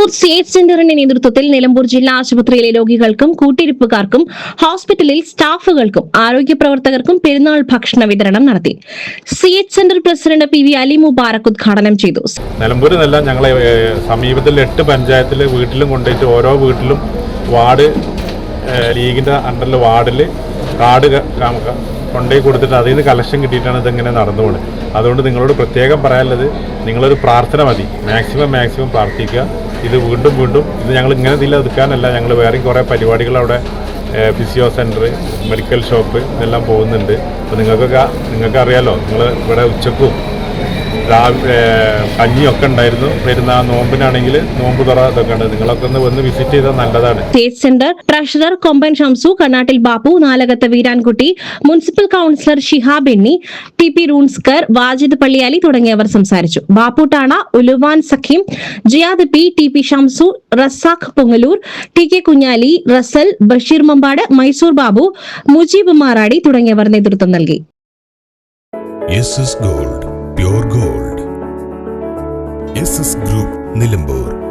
Nilambur CH സെന്ററിന്റെ നേതൃത്വത്തിൽ നിലമ്പൂർ ജില്ലാ ആശുപത്രിയിലെ രോഗികൾക്കും കൂട്ടിരിപ്പുകാർക്കും ഹോസ്പിറ്റലിൽ സ്റ്റാഫുകൾക്കും ആരോഗ്യ പ്രവർത്തകർക്കും പെരുന്നാൾ ഭക്ഷണ വിതരണം നടത്തി. CH centre president PV Ali Mubarak ഉദ്ഘാടനം ചെയ്തു. നിലമ്പൂരിൽ നിന്നല്ല, ഞങ്ങളെ സമീപത്തിൽ 8 പഞ്ചായത്തിൽ വീട്ടിലും കൊണ്ടുപോയിട്ട് ഓരോ വീട്ടിലും വാർഡ് ലീഗിന്റെ അണ്ടറിൽ വാർഡിൽ കാർഡ് കൊണ്ടുപോയി കൊടുത്തിട്ട് അതിൽ നിന്ന് കളക്ഷൻ കിട്ടിയിട്ടാണ് ഇതിങ്ങനെ നടന്നു പോകുന്നത്. അതുകൊണ്ട് നിങ്ങളോട് പ്രത്യേകം പറയാനുള്ളത്, നിങ്ങളൊരു പ്രാർത്ഥന മതി, മാക്സിമം പ്രാർത്ഥിക്കുക. ഇത് വീണ്ടും ഇത് ഞങ്ങൾ ഇങ്ങനെ ഇതിൽ ഒതുക്കാനല്ല, ഞങ്ങൾ വേറെയും കുറേ പരിപാടികൾ അവിടെ ഫിസിയോ സെൻറ്റർ, മെഡിക്കൽ ഷോപ്പ് ഇതെല്ലാം പോകുന്നുണ്ട്. അപ്പോൾ നിങ്ങൾക്ക് അറിയാലോ, നിങ്ങൾ ഇവിടെ ഉച്ചക്കും കഞ്ഞിയൊക്കെ ഉണ്ടായിരുന്നു. വരുന്ന നോമ്പിനാണെങ്കിൽ നോമ്പ് തുറ ഇതൊക്കെ ഉണ്ട്. നിങ്ങളൊക്കെ ഒന്ന് വന്ന് വിസിറ്റ് ചെയ്താൽ നല്ലതാണ്. CH centre treasurer Komban Shamsu, Kannattil Bappu, Nalakath Veerankutty, municipal councillor Shihab Enni, TP റൂൺസ്കർ, വാജിദ് പള്ളിയാലി തുടങ്ങിയവർ സംസാരിച്ചു. Bappu Tana, Uluvan Sakheem, Jiyad P, TP Shamsu, Razak Pongalloor, TK Kunhali, Rasal, Basheer Mambad, Mysore Babu, Mujeeb Maradi തുടങ്ങിയവർ നേതൃത്വം നൽകി. SS Gold, Pure Gold. SS Group, Nilambur.